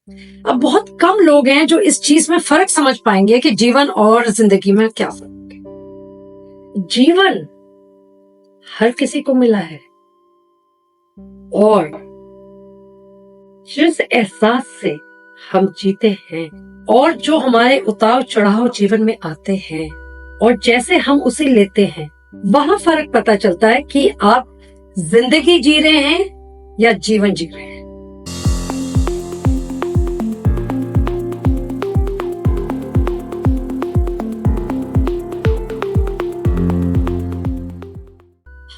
अब बहुत कम लोग हैं जो इस चीज में फर्क समझ पाएंगे कि जीवन और जिंदगी में क्या फर्क है। जीवन हर किसी को मिला है और जिस एहसास से हम जीते हैं और जो हमारे उतार चढ़ाव जीवन में आते हैं और जैसे हम उसे लेते हैं, वहां फर्क पता चलता है कि आप जिंदगी जी रहे हैं या जीवन जी रहे हैं।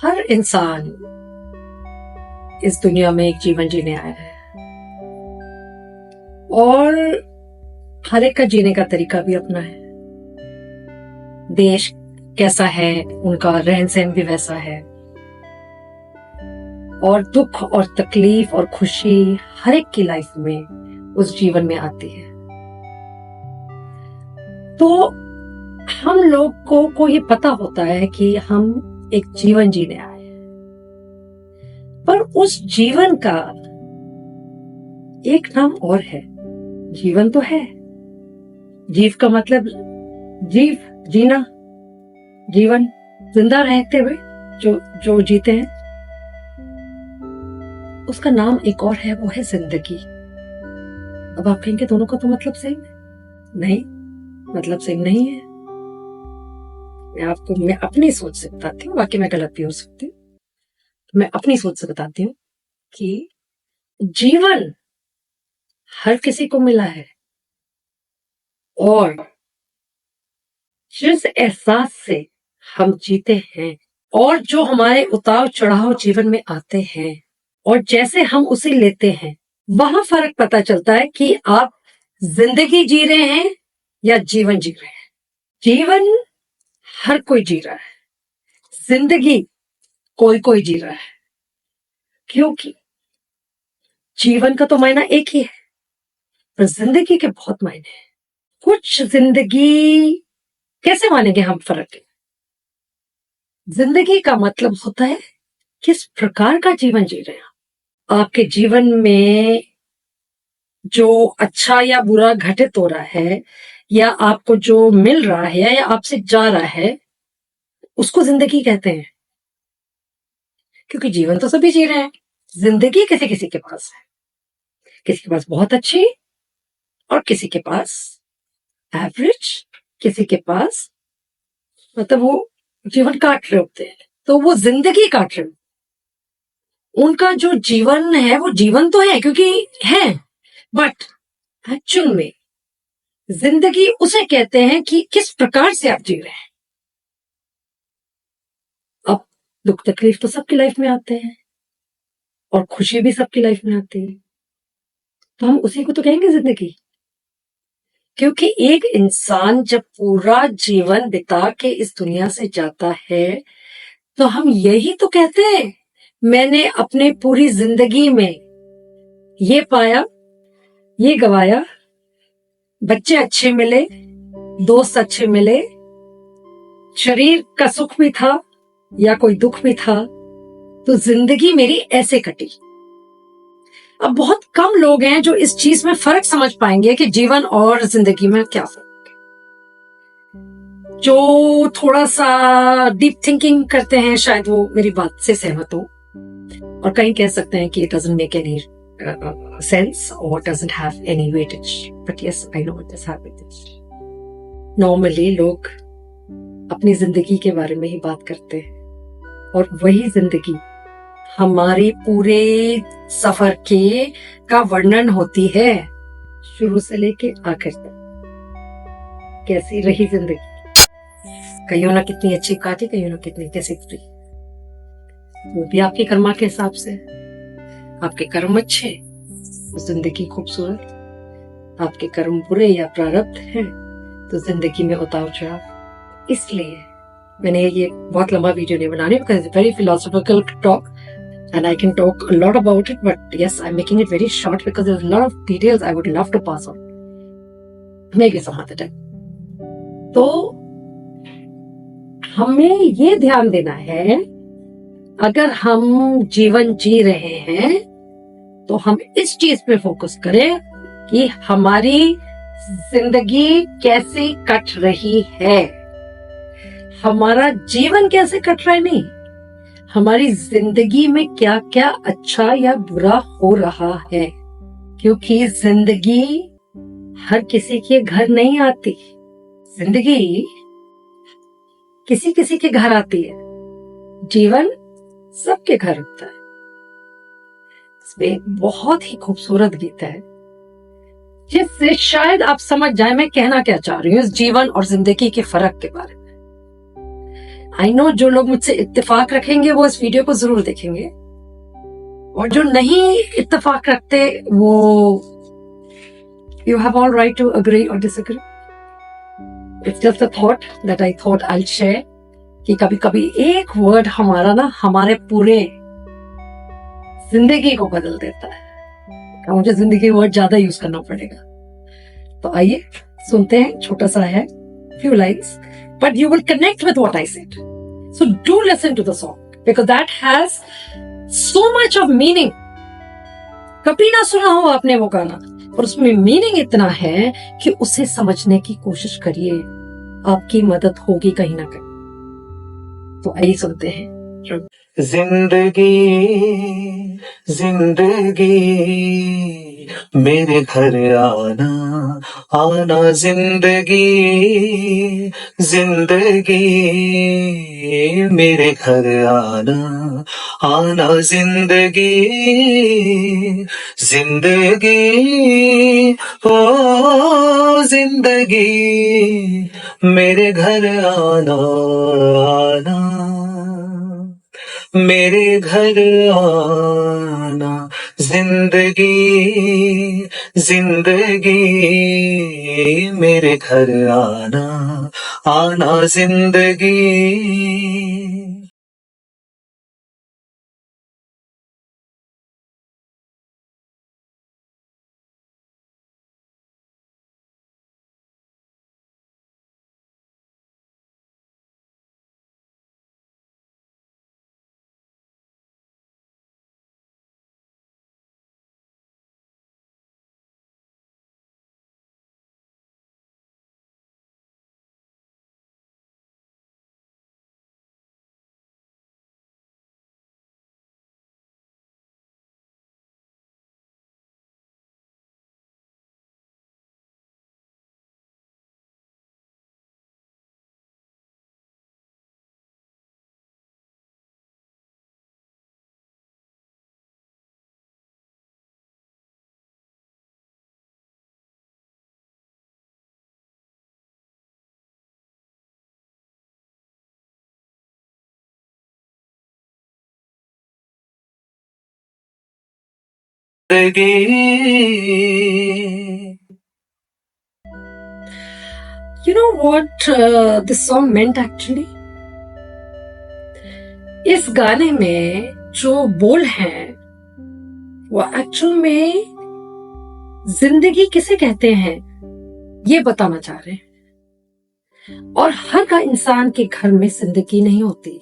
हर इंसान इस दुनिया में एक जीवन जीने आया है और हर एक का जीने का तरीका भी अपना है। देश कैसा है, उनका रहन सहन भी वैसा है और दुख और तकलीफ और खुशी हर एक की लाइफ में उस जीवन में आती है। तो हम लोग को ये पता होता है कि हम एक जीवन जीने आए हैं, पर उस जीवन का एक नाम और है। जीवन तो है, जीव का मतलब जीव, जीना, जीवन, जिंदा रहते हुए जो जीते हैं, उसका नाम एक और है, वो है जिंदगी। अब आप कहेंगे दोनों का तो मतलब सेम है। नहीं, मतलब सेम नहीं है। मैं अपनी सोच से बताती हूँ, बाकी मैं गलत भी हो सकती हूँ। मैं अपनी सोच से बताती हूँ कि जीवन हर किसी को मिला है और जिस एहसास से हम जीते हैं और जो हमारे उतार चढ़ाव जीवन में आते हैं और जैसे हम उसे लेते हैं, वहां फर्क पता चलता है कि आप जिंदगी जी रहे हैं या जीवन जी रहे हैं। जीवन हर कोई जी रहा है, जिंदगी कोई जी रहा है, क्योंकि जीवन का तो मायना एक ही है, पर जिंदगी के बहुत मायने हैं। कुछ जिंदगी कैसे मानेंगे हम फर्क है? जिंदगी का मतलब होता है किस प्रकार का जीवन जी रहे हैं। आपके जीवन में जो अच्छा या बुरा घटित हो रहा है या आपको जो मिल रहा है या आपसे जा रहा है, उसको जिंदगी कहते हैं। क्योंकि जीवन तो सभी जी रहे हैं, जिंदगी किसी किसी के पास है, किसी के पास बहुत अच्छी और किसी के पास एवरेज, किसी के पास मतलब वो जीवन काट रहे होते हैं, तो वो जिंदगी काट रहे होते। उनका जो जीवन है वो जीवन तो है क्योंकि है, बट एक्चुअल में जिंदगी उसे कहते हैं कि किस प्रकार से आप जी रहे हैं। अब दुख तकलीफ तो सबकी लाइफ में आते हैं और खुशी भी सबकी लाइफ में आती है, तो हम उसी को तो कहेंगे जिंदगी। क्योंकि एक इंसान जब पूरा जीवन बिता के इस दुनिया से जाता है, तो हम यही तो कहते हैं, मैंने अपने पूरी जिंदगी में ये पाया, ये गवाया, बच्चे अच्छे मिले, दोस्त अच्छे मिले, शरीर का सुख भी था या कोई दुख भी था, तो जिंदगी मेरी ऐसे कटी। अब बहुत कम लोग हैं जो इस चीज में फर्क समझ पाएंगे कि जीवन और जिंदगी में क्या फर्क है। जो थोड़ा सा डीप थिंकिंग करते हैं शायद वो मेरी बात से सहमत हो और कहीं कह सकते हैं कि it doesn't make any sense और doesn't have any weightage, but yes I know it has weightage. Normally लोग अपनी जिंदगी के बारे में ही बात करते हैं और वही जिंदगी हमारे पूरे सफर का वर्णन होती है, शुरू से लेके आखिर तक। कैसी रही जिंदगी, कईयों ने कितनी अच्छी काटी, कईयों ने कितनी कैसी बुरी, वो भी आपके कर्मा के हिसाब से। आपके कर्म अच्छे तो जिंदगी खूबसूरत, आपके कर्म बुरे या प्रारब्ध हैं तो जिंदगी में उतार चढ़ाव। इसलिए मैंने ये बहुत लंबा वीडियो नहीं बनाने, because it's very philosophical talk and I can talk a lot about it, but yes, I'm making it very short because there's a lot of details I would love to pass on, maybe some other time. तो हमें ये ध्यान देना है, अगर हम जीवन जी रहे हैं तो हम इस चीज पे फोकस करें कि हमारी जिंदगी कैसे कट रही है, हमारा जीवन कैसे कट रहा है, नहीं हमारी जिंदगी में क्या क्या अच्छा या बुरा हो रहा है। क्योंकि जिंदगी हर किसी के घर नहीं आती, जिंदगी किसी किसी के घर आती है, जीवन सबके घर होता है। इसमें एक बहुत ही खूबसूरत गीत है जिससे शायद आप समझ जाए मैं कहना क्या चाह रही हूँ इस जीवन और जिंदगी के फर्क के बारे में। आई नो जो लोग मुझसे इत्तेफाक रखेंगे वो इस वीडियो को जरूर देखेंगे, और जो नहीं इत्तेफाक रखते वो you have all right to agree और disagree. It's just a thought that I thought I share कि कभी कभी एक वर्ड हमारा ना हमारे पूरे जिंदगी को बदल देता है। मुझे जिंदगी वर्ड ज्यादा यूज करना पड़ेगा। तो आइए सुनते हैं, छोटा सा है, few lines, but you will connect with what I said. So do listen to the song because that has so much of meaning. कभी ना सुना हो आपने वो गाना, और उसमें मीनिंग इतना है कि उसे समझने की कोशिश करिए, आपकी मदद होगी कहीं ना कहीं। तो आइए सुनते हैं। जिंदगी जिंदगी मेरे घर आना आना, जिंदगी जिंदगी मेरे घर आना आना, जिंदगी जिंदगी ओ जिंदगी मेरे घर आना आना, मेरे घर आना, जिंदगी जिंदगी मेरे घर आना आना, जिंदगी। You know what this song meant actually? इस गाने में जो बोल हैं वो एक्चुअल में जिंदगी किसे कहते हैं ये बताना चाह रहे हैं। और हर का इंसान के घर में जिंदगी नहीं होती,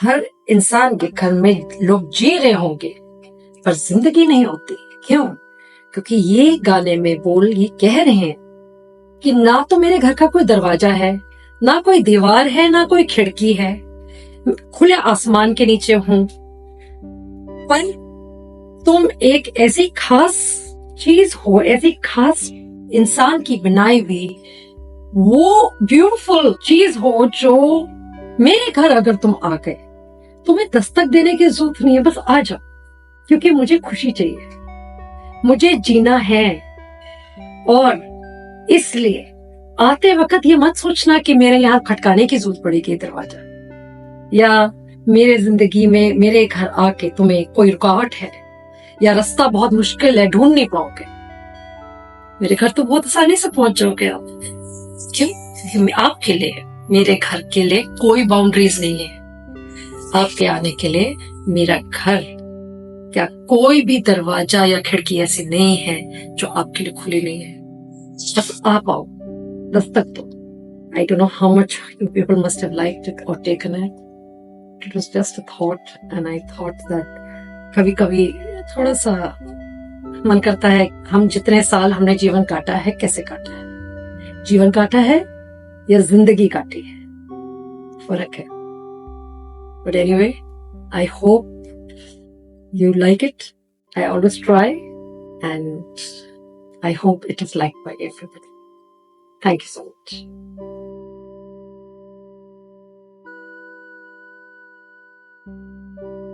हर इंसान के घर में लोग जी रहे होंगे पर जिंदगी नहीं होती। क्यों? क्योंकि ये गाने में बोल ये कह रहे हैं कि ना तो मेरे घर का कोई दरवाजा है, ना कोई दीवार है, ना कोई खिड़की है, खुले आसमान के नीचे हूं, पर तुम एक ऐसी खास चीज हो, ऐसी खास इंसान की बनाई हुई वो ब्यूटीफुल चीज हो जो मेरे घर अगर तुम आ गए, तुम्हें दस्तक देने की जरूरत नहीं है, बस आ जाओ, क्योंकि मुझे खुशी चाहिए, मुझे जीना है। और इसलिए आते वक्त ये मत सोचना कि मेरे यहाँ खटकाने की जरूरत पड़ेगी दरवाजा, या मेरे जिंदगी में मेरे घर आके तुम्हें कोई रुकावट है, या रास्ता बहुत मुश्किल है, ढूंढ नहीं पाओगे। मेरे घर तो बहुत आसानी से पहुंच जाओगे आप। क्यों? क्योंकि आपके लिए, मेरे घर के लिए कोई बाउंड्रीज नहीं है। आपके आने के लिए मेरा घर क्या कोई भी दरवाजा या खिड़की ऐसी नहीं है जो आपके लिए खुली नहीं है। बस आप आओ, दस्तक दो। I don't know how much you people must have liked it or taken it. It was just a thought and I thought that कभी कभी थोड़ा सा बहुत मन करता है हम जितने साल हमने जीवन काटा है कैसे काटा है, जीवन काटा है या जिंदगी काटी है, फर्क है. But anyway, I hope you like it. I always try and I hope it is liked by everybody. Thank you so much.